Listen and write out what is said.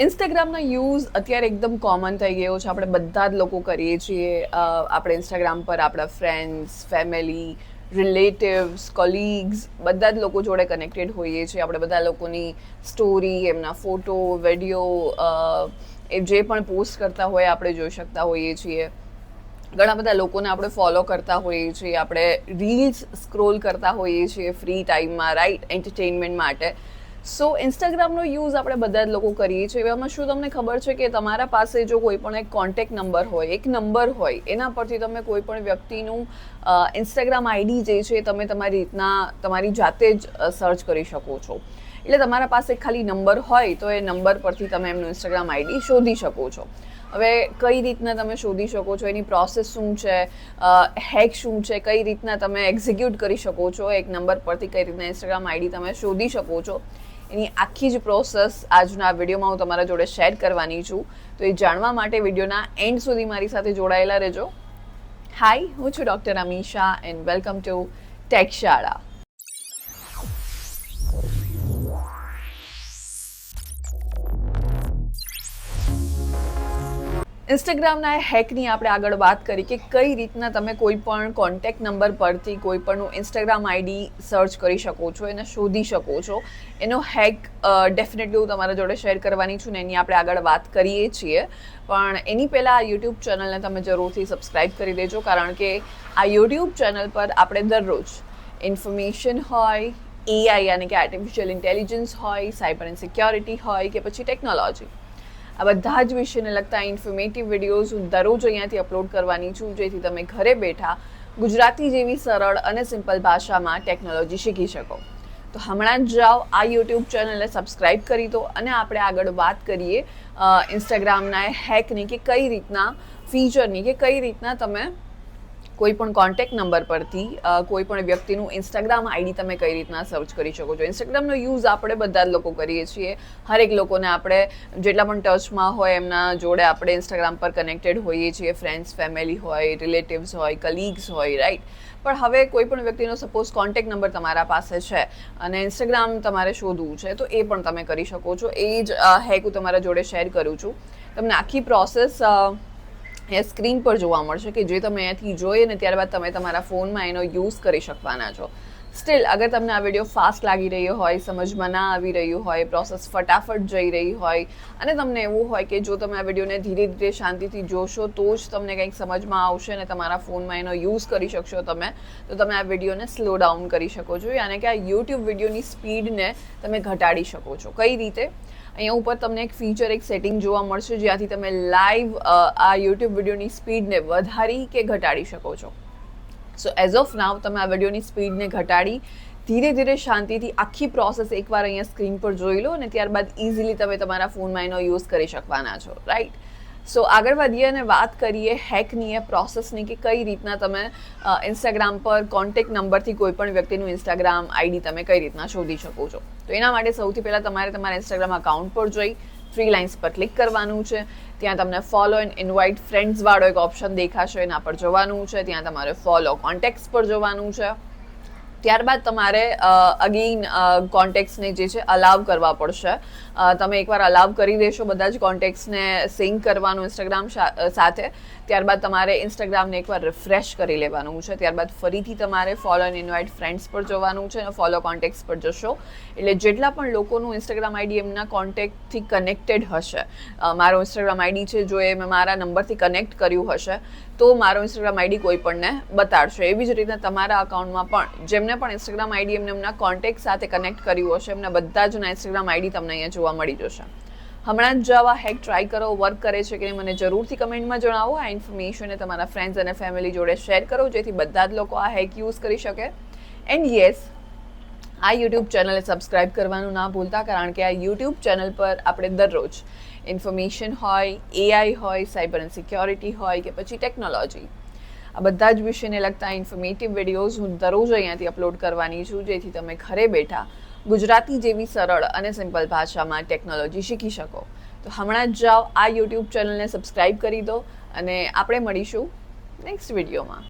ઇન્સ્ટાગ્રામનો use અત્યારે એકદમ common થઈ ગયો છે. આપણે બધા જ લોકો કરીએ છીએ. આપણે ઇન્સ્ટાગ્રામ પર આપણા ફ્રેન્ડ્સ, ફેમિલી, રિલેટિવ્સ, કોલીગ્સ બધા જ લોકો જોડે કનેક્ટેડ હોઈએ છીએ. આપણે બધા લોકોની સ્ટોરી, એમના ફોટો, વિડીયો, એ જે પણ પોસ્ટ કરતા હોય આપણે જોઈ શકતા હોઈએ છીએ. ઘણા બધા લોકોને આપણે ફોલો કરતા હોઈએ છીએ. આપણે રીલ્સ સ્ક્રોલ કરતા હોઈએ છીએ ફ્રી ટાઈમમાં, રાઈટ, એન્ટરટેનમેન્ટ માટે. સો ઇન્સ્ટાગ્રામનો યુઝ આપણે બધા જ લોકો કરીએ છીએ. એવામાં શું તમને ખબર છે કે તમારા પાસે જો કોઈ પણ એક કોન્ટેક્ટ નંબર હોય, એક નંબર હોય, એના પરથી તમે કોઈ પણ વ્યક્તિનું ઇન્સ્ટાગ્રામ આઈડી જે છે તમે તમારી રીતના તમારી જાતે જ સર્ચ કરી શકો છો. એટલે તમારા પાસે ખાલી નંબર હોય તો એ નંબર પરથી તમે એમનું ઇન્સ્ટાગ્રામ આઈડી શોધી શકો છો. હવે કઈ રીતના તમે શોધી શકો છો, એની પ્રોસેસ શું છે, હેક શું છે, કઈ રીતના તમે એક્ઝિક્યુટ કરી શકો છો એક નંબર પરથી, કઈ રીતના ઇન્સ્ટાગ્રામ આઈડી તમે શોધી શકો છો, એની આખી જ પ્રોસેસ આજના આ વિડીયોમાં હું તમારા જોડે શેર કરવાની છું. તો એ જાણવા માટે વિડીયોના એન્ડ સુધી મારી સાથે જોડાયેલા રહેજો. હાય, હું છું doctor Amisha and welcome to take શાળા. ઇન્સ્ટાગ્રામના હેકની આપણે આગળ વાત કરી કે કઈ રીતના તમે કોઈ પણ કોન્ટેક્ટ નંબર પરથી કોઈ પણનું ઇન્સ્ટાગ્રામ આઈડી સર્ચ કરી શકો છો, એને શોધી શકો છો. એનો હેક ડેફિનેટલી હું તમારા જોડે શેર કરવાની છું ને એની આપણે આગળ વાત કરીએ છીએ. પણ એની પહેલાં આ યુટ્યુબ ચેનલને તમે જરૂરથી સબસ્ક્રાઈબ કરી દેજો, કારણ કે આ યુટ્યુબ ચેનલ પર આપણે દરરોજ ઇન્ફોર્મેશન હોય, એઆઈ યાની કે આર્ટિફિશિયલ ઇન્ટેલિજન્સ હોય, સાયબર એન્ડ સિક્યોરિટી હોય કે પછી ટેકનોલોજી, આ બધા જ વિષયને લગતા ઇન્ફોર્મેટિવ વિડીયોઝ હું દરરોજ અહીંયાથી અપલોડ કરવાની છું, જેથી તમે ઘરે બેઠા ગુજરાતી જેવી સરળ અને સિમ્પલ ભાષામાં ટેકનોલોજી શીખી શકો. તો હમણાં જ જાઓ, આ યુટ્યુબ ચેનલને સબસ્ક્રાઈબ કરી દો અને આપણે આગળ વાત કરીએ ઇન્સ્ટાગ્રામના હેકની કે કઈ રીતના ફીચરની કે કઈ રીતના તમે કોઈ પણ કોન્ટેક્ટ નંબર પરથી કોઈ પણ વ્યક્તિનું ઇન્સ્ટાગ્રામ આઈડી તમે કઈ રીતના સર્ચ કરી શકો છો. ઇન્સ્ટાગ્રામનો યુઝ આપણે બધા જ લોકો કરીએ છીએ. હરેક લોકોને આપણે જેટલા પણ ટચમાં હોય એમના જોડે આપણે ઇન્સ્ટાગ્રામ પર કનેક્ટેડ હોઈએ છીએ. ફ્રેન્ડ્સ, ફેમિલી હોય, રિલેટિવ્સ હોય, કલીગ્સ હોય, રાઈટ. પણ હવે કોઈ પણ વ્યક્તિનો સપોઝ કોન્ટેક્ટ નંબર તમારા પાસે છે અને ઇન્સ્ટાગ્રામ તમારે શોધવું છે તો એ પણ તમે કરી શકો છો. એ જ હેક હું તમારા જોડે શેર કરું છું. તમને આખી પ્રોસેસ એ સ્ક્રીન પર જોવા મળશે કે જે તમે અહીંયાથી જોઈએ ને ત્યારબાદ તમે તમારા ફોનમાં એનો યુઝ કરી શકવાના છો. સ્ટીલ અગર તમને આ વિડીયો ફાસ્ટ લાગી રહ્યો હોય, સમજમાં ના આવી રહ્યું હોય, પ્રોસેસ ફટાફટ જઈ રહી હોય અને તમને એવું હોય કે જો તમે આ વિડીયોને ધીરે ધીરે શાંતિથી જોશો તો જ તમને કંઈક સમજમાં આવશે અને તમારા ફોનમાં એનો યુઝ કરી શકશો તમે, તો તમે આ વિડીયોને સ્લો ડાઉન કરી શકો છો. યાની કે આ યુટ્યુબ વિડીયોની સ્પીડને તમે ઘટાડી શકો છો. કઈ રીતે? અહીંયા ઉપર તમને એક ફીચર, એક સેટિંગ જોવા મળશે જ્યાંથી તમે લાઈવ આ યુટ્યુબ વિડીયોની સ્પીડને વધારી કે ઘટાડી શકો છો. સો એઝ ઓફ નાવ તમે આ વિડીયોની સ્પીડને ઘટાડી ધીરે ધીરે શાંતિથી આખી પ્રોસેસ એકવાર અહીંયા સ્ક્રીન પર જોઈ લો અને ત્યારબાદ ઇઝીલી તમે તમારા ફોનમાં એનો યુઝ કરી શકવાના છો, રાઈટ. સો આગળ વધીએ અને વાત કરીએ હેકની, એ પ્રોસેસની કે કઈ રીતના તમે ઇન્સ્ટાગ્રામ પર કોન્ટેક્ટ નંબરથી કોઈ પણ વ્યક્તિનું ઇન્સ્ટાગ્રામ આઈડી તમે કઈ રીતના શોધી શકો છો. તો એના માટે સૌથી પહેલાં તમારે તમારા ઇન્સ્ટાગ્રામ અકાઉન્ટ પર જઈ થ્રી લાઇન્સ પર ક્લિક કરવાનું છે. ત્યાં તમને ફોલો એન્ડ ઇન્વાઇટ ફ્રેન્ડ્સવાળો એક ઓપ્શન દેખાશે, એના પર જવાનું છે. ત્યાં તમારે ફોલો કોન્ટેક્ટ્સ પર જવાનું છે. ત્યારબાદ તમારે અગેઇન કોન્ટેક્ટ્સને જે છે અલાવ કરવા પડશે. તમે એકવાર અલાવ કરી દેશો બધા જ કોન્ટેક્ટ્સને સિંક કરવાનું ઇન્સ્ટાગ્રામ સાથે. ત્યારબાદ તમારે ઇન્સ્ટાગ્રામને એકવાર રિફ્રેશ કરી લેવાનું છે. ત્યારબાદ ફરીથી તમારે ફોલો એન્ડ ઇન્વાઇટ ફ્રેન્ડ્સ પર જવાનું છે અને ફોલો કોન્ટેક્ટ્સ પર જશો એટલે જેટલા પણ લોકોનું ઇન્સ્ટાગ્રામ આઈડી એમના કોન્ટેક્ટથી કનેક્ટેડ હશે, મારો ઇન્સ્ટાગ્રામ આઈડી છે જો એ મેં મારા નંબરથી કનેક્ટ કર્યું હશે તો મારો ઇન્સ્ટાગ્રામ આઈડી કોઈ પણને બતાડશે. એવી જ રીતના તમારા અકાઉન્ટમાં પણ જેમને પણ ઇન્સ્ટાગ્રામ આઈડી એમને એમના કોન્ટેક્ટ સાથે કનેક્ટ કર્યું હશે એમના બધા જના ઇન્સ્ટાગ્રામ આઈડી તમને અહીંયા જોવા મળી જશે. હમણાં જ આવા હેક ટ્રાય કરો, વર્ક કરે છે કે મને જરૂરથી કમેન્ટમાં જણાવો. આ ઇન્ફોર્મેશનને તમારા ફ્રેન્ડ્સ અને ફેમિલી જોડે શેર કરો જેથી બધા જ લોકો આ હેક યુઝ કરી શકે. એન્ડ યસ, આ યુટ્યુબ ચેનલને સબસ્ક્રાઈબ કરવાનું ના ભૂલતા, કારણ કે આ યુટ્યુબ ચેનલ પર આપણે દરરોજ ઇન્ફોર્મેશન હોય, એઆઈ હોય, સાયબર એન્ડ સિક્યોરિટી હોય કે પછી ટેકનોલોજી, આ બધા જ વિષયને લગતા ઇન્ફોર્મેટિવ વિડીયોઝ હું દરરોજ અહીંયાથી અપલોડ કરવાની છું જેથી તમે ઘરે બેઠા ગુજરાતી જેવી સરળ અને સિમ્પલ ભાષામાં ટેકનોલોજી શીખી શકો. તો હમણાં જ જાઓ, આ યુટ્યુબ ચેનલને સબસ્ક્રાઈબ કરી દો અને આપણે મળીશું નેક્સ્ટ વિડીયોમાં.